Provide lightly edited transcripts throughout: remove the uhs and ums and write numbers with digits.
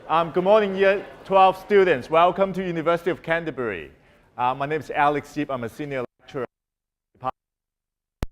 Good morning, Year 12 students. Welcome to University of Canterbury. My name is Alex Yip. I'm a senior lecturer in Department of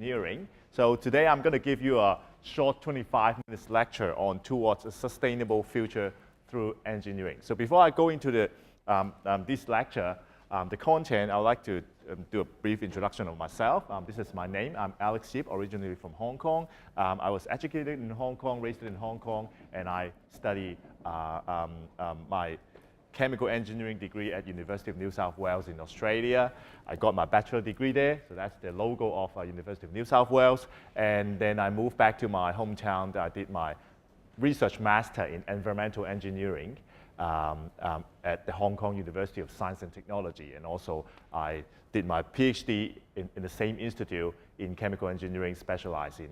Engineering. So today I'm going to give you a short 25 minutes lecture on towards a sustainable future through engineering. So before I go into this lecture, the content, I would like to do a brief introduction of myself. This is my name. I'm Alex Yip, originally from Hong Kong. I was educated in Hong Kong, raised in Hong Kong, and I studied my chemical engineering degree at University of New South Wales in Australia. I got my bachelor degree there, so that's the logo of University of New South Wales. And then I moved back to my hometown. I did my research master in environmental engineering at the Hong Kong University of Science and Technology, and also I did my PhD in the same institute in chemical engineering, specialized in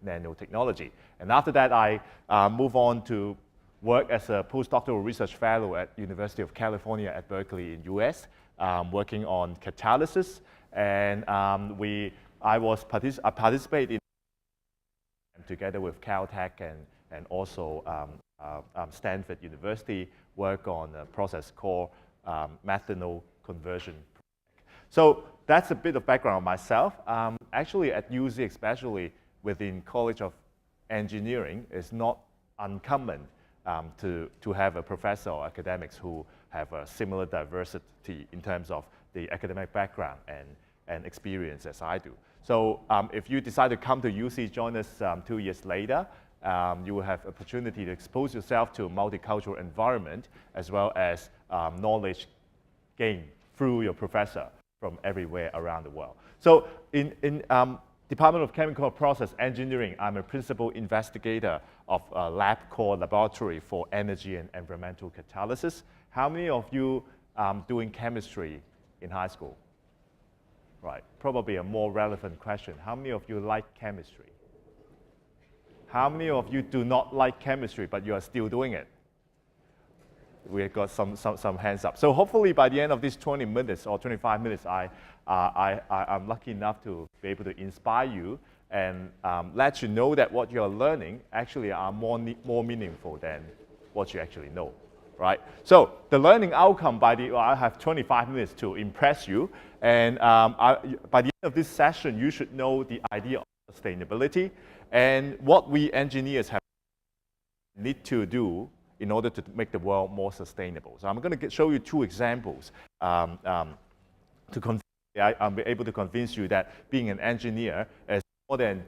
nanotechnology. And after that, I moved on to work as a postdoctoral research fellow at University of California at Berkeley in US, working on catalysis. And I participated in together with Caltech and also Stanford University, work on a process called methanol conversion. So that's a bit of background on myself. Actually, at UC, especially within College of Engineering, it's not uncommon to have a professor or academics who have a similar diversity in terms of the academic background and experience as I do. So if you decide to come to UC, join us 2 years later, you will have opportunity to expose yourself to a multicultural environment as well as knowledge gained through your professor from everywhere around the world. So in Department of Chemical Process Engineering, I'm a principal investigator of a lab called Laboratory for Energy and Environmental Catalysis. How many of you doing chemistry in high school? Right, probably a more relevant question. How many of you like chemistry? How many of you do not like chemistry, but you are still doing it? We got some hands up. So hopefully by the end of these 20 minutes or 25 minutes, I'm lucky enough to be able to inspire you and let you know that what you're learning actually are more meaningful than what you actually know, right? So the learning outcome I have 25 minutes to impress you. And by the end of this session, you should know the idea of sustainability and what we engineers need to do in order to make the world more sustainable. So I'm going to show you 2 examples I'm able to convince you that being an engineer is more than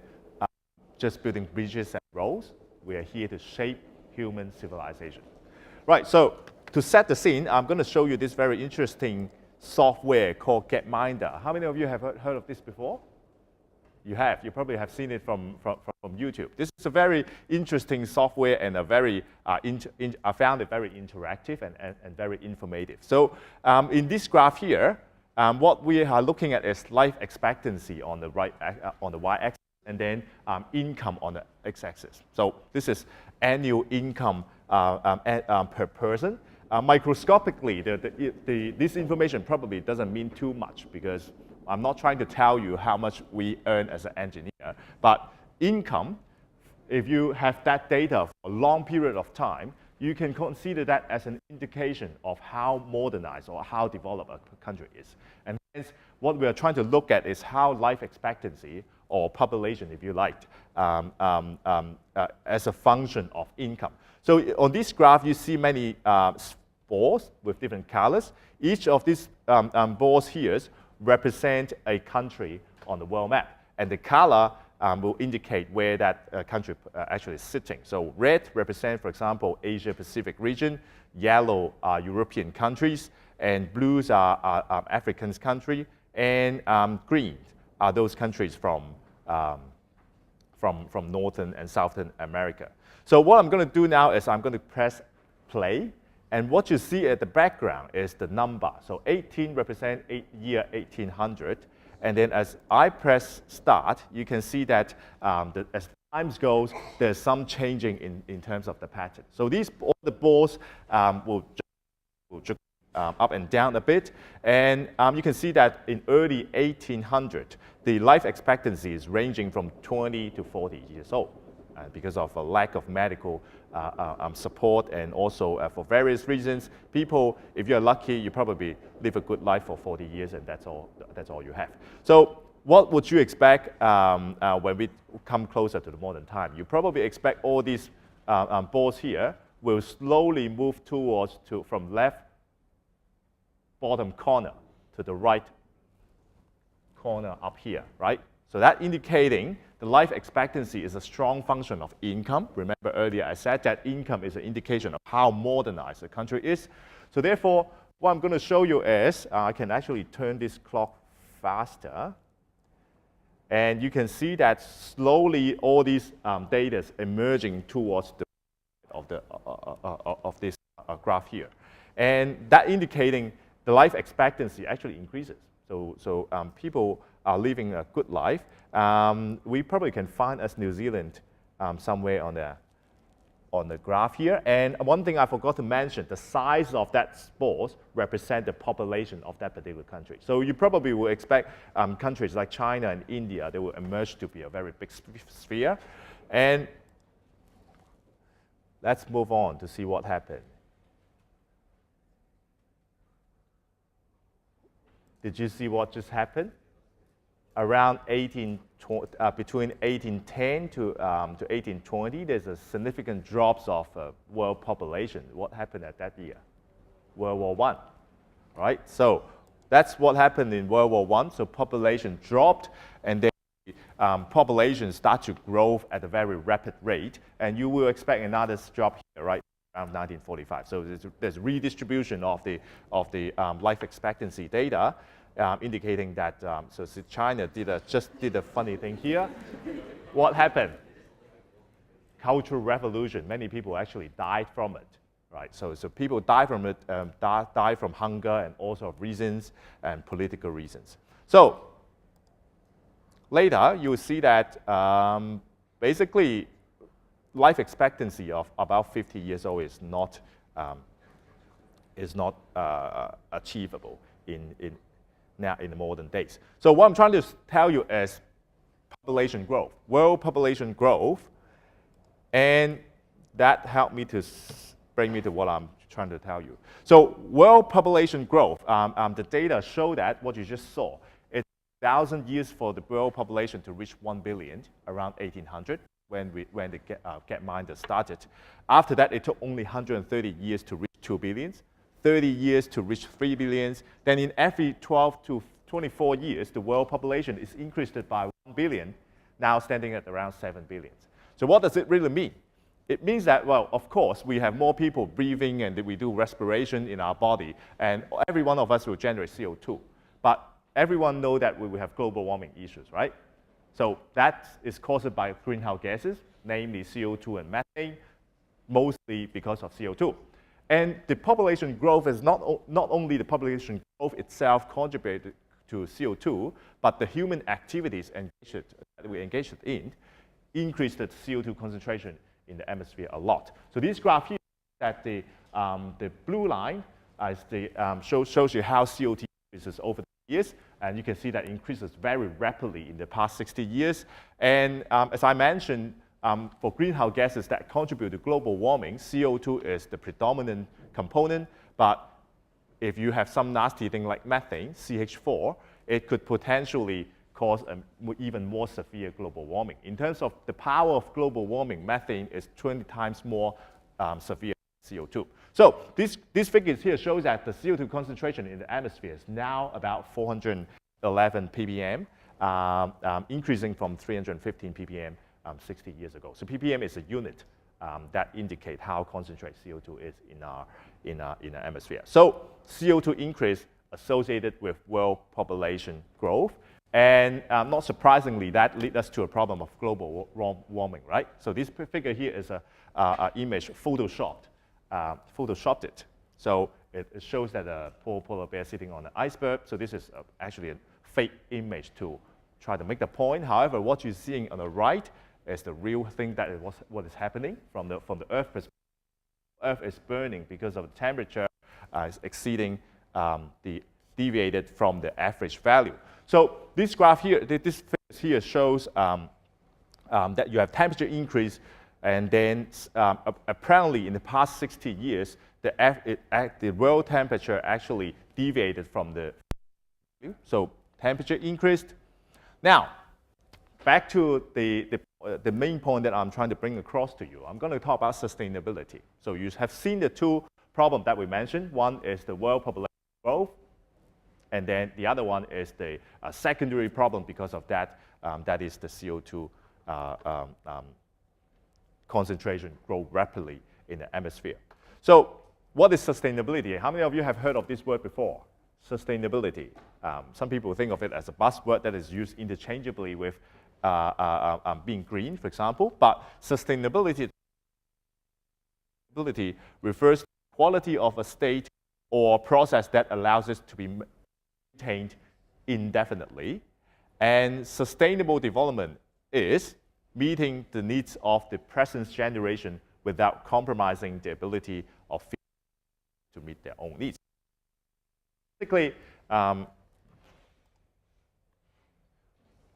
just building bridges and roads. We are here to shape human civilization. Right, so to set the scene, I'm going to show you this very interesting software called Gapminder. How many of you have heard of this before? You have. You probably have seen it from YouTube. This is a very interesting software and I found it very interactive and very informative. So in this graph here, what we are looking at is life expectancy on the y-axis, and then income on the x-axis. So this is annual income per person. Microscopically, this information probably doesn't mean too much because I'm not trying to tell you how much we earn as an engineer, but income, if you have that data for a long period of time, you can consider that as an indication of how modernized or how developed a country is. And hence, what we are trying to look at is how life expectancy, or population if you liked, as a function of income. So on this graph, you see many balls with different colors. Each of these balls here represent a country on the world map, and the color will indicate where that country actually is sitting. So red represents, for example, Asia-Pacific region, yellow are European countries, and blues are African countries, and green are those countries from Northern and Southern America. So what I'm going to do now is I'm going to press play. And what you see at the background is the number. So 18 represents year 1800. And then as I press start, you can see that as time goes, there's some changing in terms of the pattern. So all the balls will jump up and down a bit. And you can see that in early 1800, the life expectancy is ranging from 20 to 40 years old. because of a lack of medical support, and also for various reasons. People, if you're lucky, you probably live a good life for 40 years, and that's all you have. So what would you expect when we come closer to the modern time? You probably expect all these balls here will slowly move from left bottom corner to the right corner up here, right? So that indicating the life expectancy is a strong function of income. Remember earlier I said that income is an indication of how modernized the country is. So therefore, what I'm going to show you is, I can actually turn this clock faster. And you can see that slowly all these data is emerging towards the of this graph here. And that indicating the life expectancy actually increases. So people are living a good life. We probably can find as New Zealand somewhere on the graph here. And one thing I forgot to mention, the size of that spores represent the population of that particular country. So you probably will expect countries like China and India, they will emerge to be a very big sphere. And let's move on to see what happened. Did you see what just happened? Around between 1810 to 1820, there's a significant drops of world population. What happened at that year? World War I, right? So that's what happened in World War I. So population dropped, and then population start to grow at a very rapid rate, and you will expect another drop here, right, around 1945. So there's redistribution of the life expectancy data, indicating that so China just did a funny thing here. What happened? Cultural revolution. Many people actually died from it, right? So people die from it, die from hunger and all sorts of reasons and political reasons. So later, you will see that basically life expectancy of about 50 years old is not achievable now in the modern days. So what I'm trying to tell you is population growth, world population growth, and that helped me to bring me to what I'm trying to tell you. So world population growth, the data show that what you just saw, 1,000 years for the world population to reach 1 billion, around 1800, when the Gapminder started. After that, it took only 130 years to reach 2 billion, 30 years to reach 3 billion. Then in every 12 to 24 years, the world population is increased by 1 billion, now standing at around 7 billion. So what does it really mean? It means that, well, of course, we have more people breathing and we do respiration in our body, and every one of us will generate CO2. But everyone knows that we will have global warming issues, right? So that is caused by greenhouse gases, namely CO2 and methane, mostly because of CO2. And the population growth is not only the population growth itself contributed to CO2, but the human activities that we engaged in increased the CO2 concentration in the atmosphere a lot. So this graph here, that the blue line shows you how CO2 increases over the years, and you can see that increases very rapidly in the past 60 years. And as I mentioned, for greenhouse gases that contribute to global warming, CO2 is the predominant component, but if you have some nasty thing like methane, CH4, it could potentially cause an even more severe global warming. In terms of the power of global warming, methane is 20 times more severe than CO2. So these figures here shows that the CO2 concentration in the atmosphere is now about 411 ppm, increasing from 315 ppm 60 years ago. So ppm is a unit that indicates how concentrated CO2 is in our atmosphere. So CO2 increase associated with world population growth, and not surprisingly, that leads us to a problem of global warming, right? So this figure here is an image photoshopped it. So it shows that a polar bear sitting on an iceberg. So this is actually a fake image to try to make the point. However, what you're seeing on the right is the real thing that is what is happening from the Earth perspective. Earth is burning because of the temperature is exceeding deviated from the average value. So this graph here, this figure here shows that you have temperature increase, and then apparently in the past 60 years, the world temperature actually deviated from the, so temperature increased. Now, back to the main point that I'm trying to bring across to you. I'm going to talk about sustainability. So you have seen the two problems that we mentioned. One is the world population growth, and then the other one is the secondary problem because of that, that is the CO2 concentration grow rapidly in the atmosphere. So what is sustainability? How many of you have heard of this word before? Sustainability. Some people think of it as a buzzword that is used interchangeably with being green, for example, but sustainability refers to the quality of a state or process that allows it to be maintained indefinitely. And sustainable development is meeting the needs of the present generation without compromising the ability of future to meet their own needs. Basically,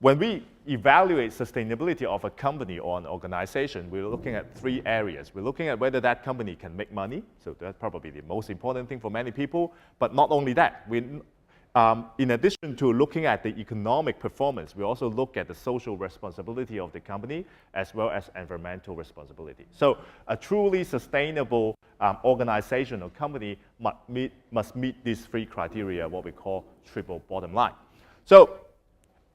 when we evaluate sustainability of a company or an organization, we're looking at three areas. We're looking at whether that company can make money, so that's probably the most important thing for many people, but not only that. In addition to looking at the economic performance, we also look at the social responsibility of the company as well as environmental responsibility. So a truly sustainable organization or company must meet these three criteria, what we call triple bottom line. So,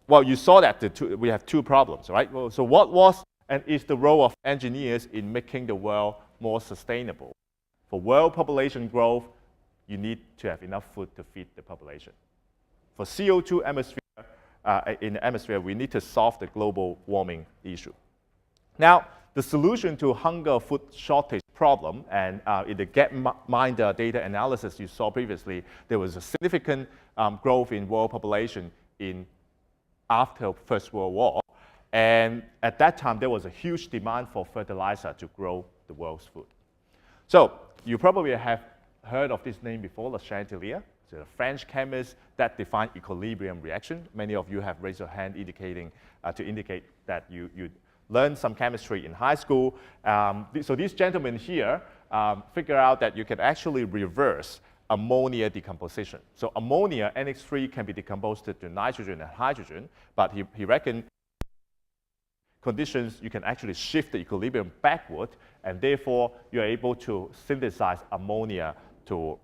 well, you saw that we have two problems, right? Well, so what was and is the role of engineers in making the world more sustainable? For world population growth, you need to have enough food to feed the population. For CO2 in the atmosphere, we need to solve the global warming issue. Now, the solution to hunger food shortage problem, and in the Gapminder data analysis you saw previously, there was a significant growth in world population after First World War. And at that time, there was a huge demand for fertilizer to grow the world's food. So you probably have heard of this name before, Le Chatelier. So a French chemist that defined equilibrium reaction. Many of you have raised your hand to indicate that you learned some chemistry in high school. So these gentlemen here figure out that you can actually reverse ammonia decomposition. So ammonia, NH3, can be decomposed to nitrogen and hydrogen, but he reckoned conditions you can actually shift the equilibrium backward, and therefore you're able to synthesize ammonia to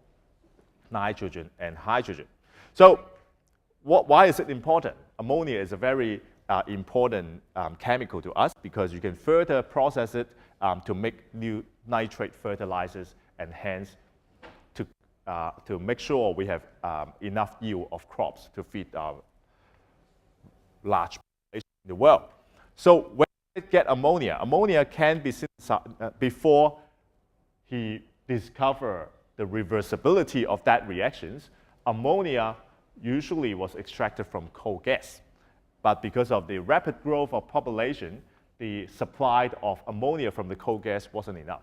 nitrogen and hydrogen. So why is it important? Ammonia is a very important chemical to us because you can further process it to make new nitrate fertilizers, and hence to make sure we have enough yield of crops to feed our large population in the world. So when we get ammonia, ammonia can be synthesized before he discovered the reversibility of that reactions. Ammonia usually was extracted from coal gas. But because of the rapid growth of population, the supply of ammonia from the coal gas wasn't enough.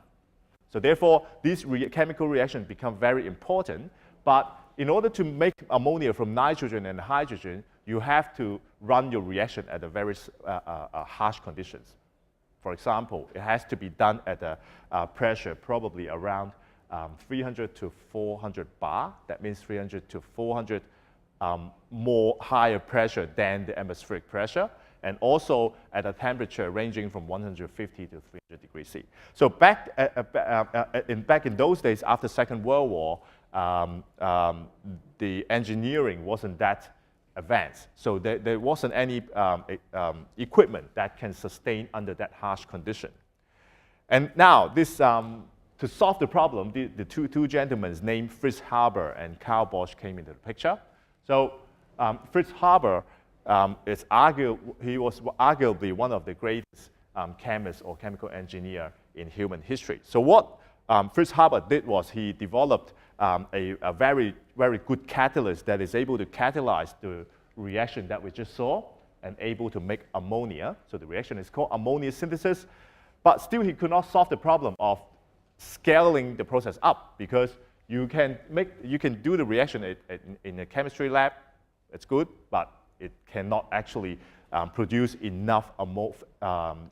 So therefore, these chemical reactions become very important. But in order to make ammonia from nitrogen and hydrogen, you have to run your reaction at a very harsh conditions. For example, it has to be done at a pressure probably around 300 to 400 bar. That means 300 to 400 more higher pressure than the atmospheric pressure, and also at a temperature ranging from 150 to 300 degrees C. So back in those days, after Second World War, the engineering wasn't that advanced. So there wasn't any equipment that can sustain under that harsh condition. And now, this, to solve the problem, the two gentlemen named Fritz Haber and Karl Bosch came into the picture. So Fritz Haber was arguably one of the greatest chemists or chemical engineer in human history. So what Fritz Haber did was he developed a very, very good catalyst that is able to catalyze the reaction that we just saw and able to make ammonia. So the reaction is called ammonia synthesis. But still, he could not solve the problem of scaling the process up, because you can do the reaction in a chemistry lab. It's good, but it cannot actually produce enough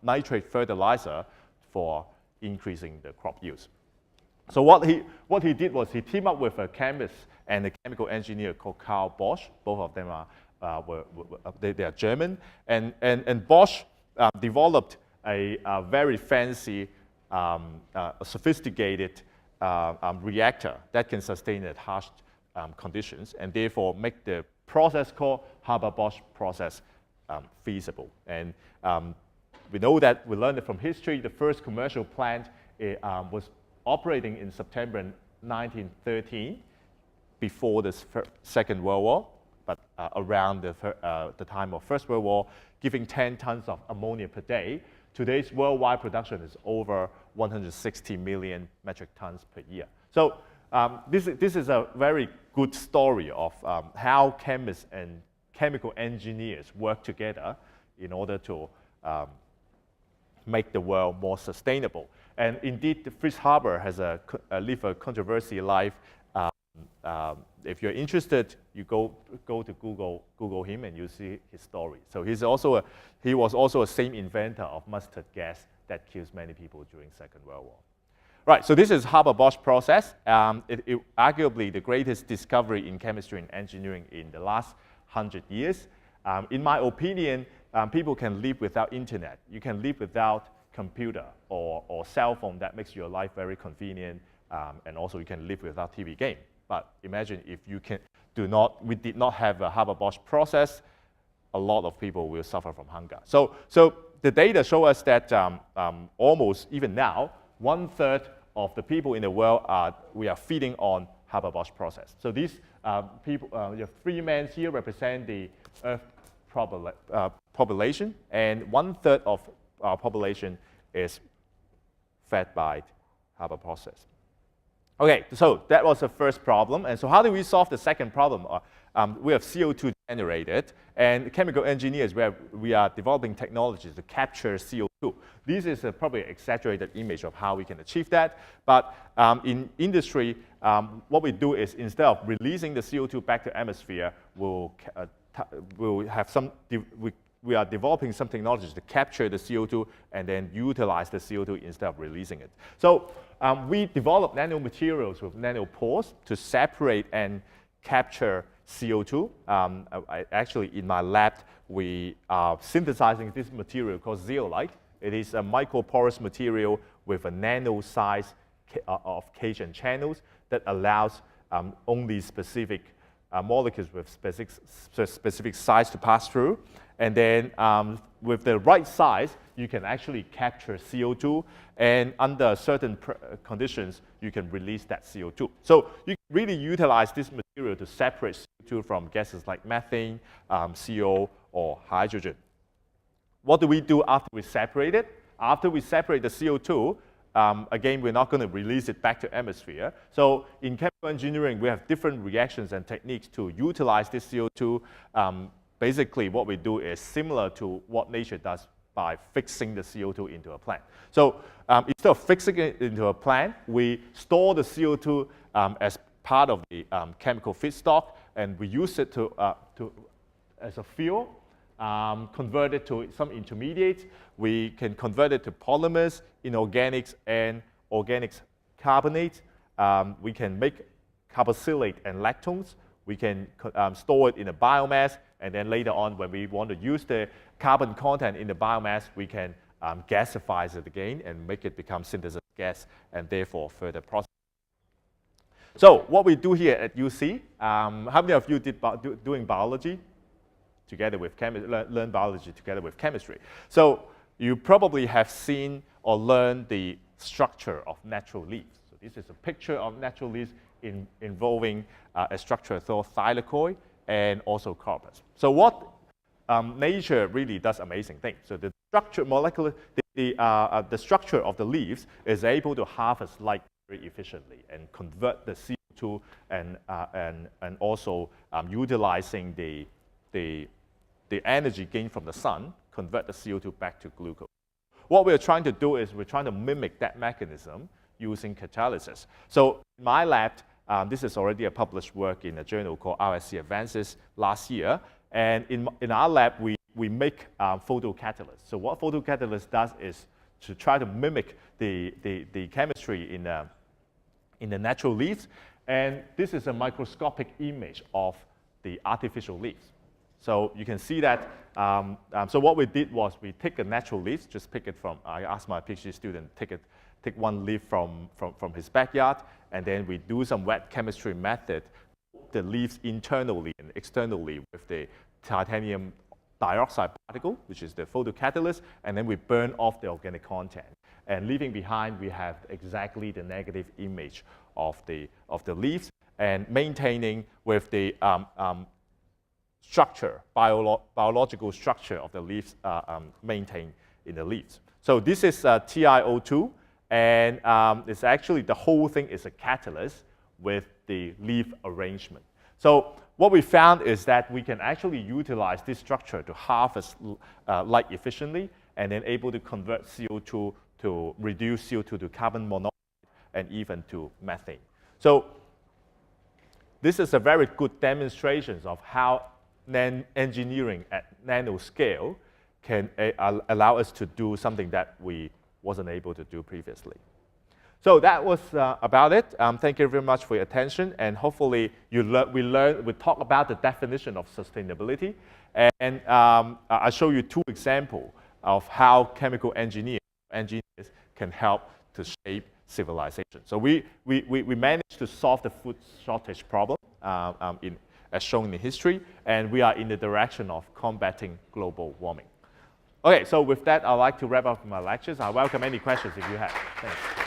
nitrate fertilizer for increasing the crop yields. So what he did was he teamed up with a chemist and a chemical engineer called Karl Bosch. Both of them they are German, and Bosch developed a very fancy, sophisticated reactor that can sustain at harsh conditions, and therefore make the process called Haber-Bosch process feasible. And we know that, we learned it from history, the first commercial plant was operating in September 1913, before the Second World War, but around the time of First World War, giving 10 tons of ammonia per day. Today's worldwide production is over 160 million metric tons per year. So this is a very good story of how chemists and chemical engineers work together in order to make the world more sustainable. And indeed, Fritz Haber has lived a controversial life. If you're interested, you go to Google him and you see his story. So he was also a same inventor of mustard gas that kills many people during Second World War. Right, so this is Haber-Bosch process. It arguably the greatest discovery in chemistry and engineering in the last 100 years. In my opinion, people can live without internet. You can live without computer or cell phone that makes your life very convenient, and also you can live without TV game. But imagine if we did not have a Haber-Bosch process, a lot of people will suffer from hunger. So the data show us that almost even now, 1/3 of the people in the world we are feeding on Haber-Bosch process. So these people, your 3 men here represent the Earth population, and 1/3 of our population is fed by Haber process. Okay, so that was the first problem. And so how do we solve the second problem? We have CO2 generated, and chemical engineers, we are developing technologies to capture CO2. This is probably an exaggerated image of how we can achieve that. But in industry, what we do is instead of releasing the CO2 back to the atmosphere, we are developing some technologies to capture the CO2 and then utilize the CO2 instead of releasing it. So we develop nanomaterials with nanopores to separate and capture CO2. Actually, in my lab, we are synthesizing this material called zeolite. It is a microporous material with a nano size of cage and channels that allows only specific molecules with specific size to pass through. And then with the right size, you can actually capture CO2, and under certain conditions, you can release that CO2. So you can really utilize this material to separate CO2 from gases like methane, CO, or hydrogen. What do we do after we separate it? After we separate the CO2, again, we're not going to release it back to the atmosphere. So in chemical engineering, we have different reactions and techniques to utilize this CO2. Basically, what we do is similar to what nature does by fixing the CO2 into a plant. So instead of fixing it into a plant, we store the CO2 as part of the chemical feedstock, and we use it as a fuel, convert it to some intermediates. We can convert it to polymers, inorganics, and organics carbonates. We can make carboxylate and lactones. We can store it in a biomass, and then later on, when we want to use the carbon content in the biomass, we can gasify it again and make it become synthesis gas, and therefore further process. So what we do here at UC, how many of you did doing biology together with learn biology together with chemistry? So you probably have seen or learned the structure of natural leaves. So this is a picture of natural leaves involving a structure called thylakoid and also corpus. So what nature really does amazing things. So the structure, the structure of the leaves is able to harvest light very efficiently and convert the CO2 and also utilizing the energy gained from the sun, convert the CO2 back to glucose. What we're trying to do is we're trying to mimic that mechanism using catalysis. So in my lab, this is already a published work in a journal called RSC Advances last year. And in our lab, we we make photocatalysts. So what photocatalyst does is to try to mimic the chemistry in the natural leaves. And this is a microscopic image of the artificial leaves. So you can see that, so what we did was we take a natural leaf, just pick it from, I asked my PhD student, take one leaf from his backyard, and then we do some wet chemistry method, the leaves internally and externally with the titanium dioxide particle, which is the photocatalyst, and then we burn off the organic content. And leaving behind, we have exactly the negative image of the leaves, and maintaining with the structure, biological structure of the leaves maintained in the leaves. So this is TiO2, and it's actually, the whole thing is a catalyst with the leaf arrangement. So what we found is that we can actually utilize this structure to harvest light efficiently, and then able to convert CO2 to reduce CO2 to carbon monoxide and even to methane. So this is a very good demonstration of how engineering at nanoscale can allow us to do something that we wasn't able to do previously. So that was about it. Thank you very much for your attention, and hopefully we talk about the definition of sustainability, and I'll show you two examples of how chemical engineers can help to shape civilization. So we managed to solve the food shortage problem as shown in history, and we are in the direction of combating global warming. Okay, so with that, I'd like to wrap up my lectures. I welcome any questions if you have. Thanks.